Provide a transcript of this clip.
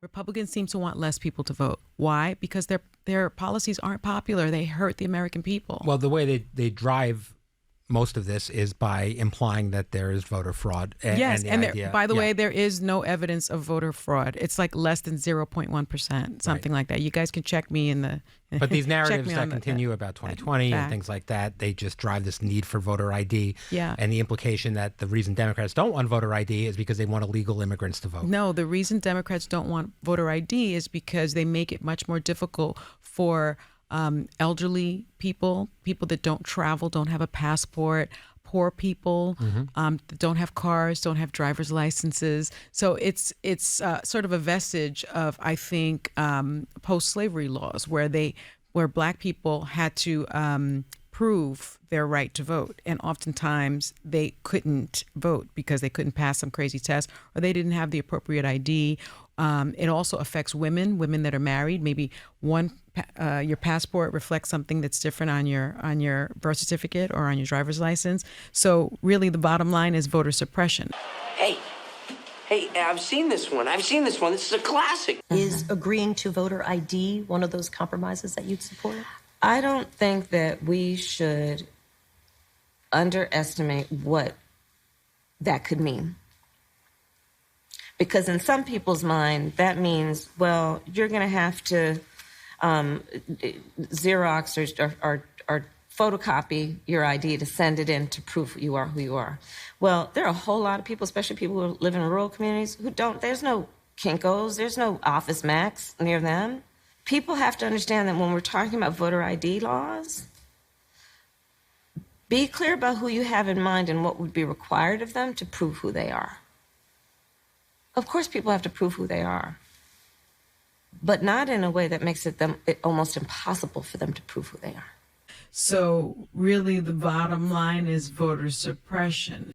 Republicans seem to want less people to vote. Why? Because their policies aren't popular. They hurt the American people. Well, the way they drive most of this is by implying that there is voter fraud. Yes, and the there, idea, by the way, there is no evidence of voter fraud. It's like less than 0.1%, something like that. You guys can check me in the... But these narratives that continue about 2020 and things like that, they just drive this need for voter ID. Yeah. And the implication that the reason Democrats don't want voter ID is because they want illegal immigrants to vote. No, the reason Democrats don't want voter ID is because they make it much more difficult for elderly people that don't travel, don't have a passport, poor people, that don't have cars, don't have driver's licenses. So it's sort of a vestige of, I think, post-slavery laws where Black people had to prove their right to vote, and oftentimes they couldn't vote because they couldn't pass some crazy test or they didn't have the appropriate ID. It also affects women that are married. Maybe your passport reflects something that's different on your birth certificate or on your driver's license. So really, the bottom line is voter suppression. Hey, I've seen this one. This is a classic. Is agreeing to voter ID one of those compromises that you'd support? I don't think that we should underestimate what that could mean. Because in some people's mind, that means, well, you're going to have to Xerox or photocopy your ID to send it in to prove you are who you are. Well, there are a whole lot of people, especially people who live in rural communities, who don't, there's no Kinko's, there's no Office Max near them. People have to understand that when we're talking about voter ID laws, be clear about who you have in mind and what would be required of them to prove who they are. Of course, people have to prove who they are, but not in a way that makes it almost impossible for them to prove who they are. So really, the bottom line is voter suppression.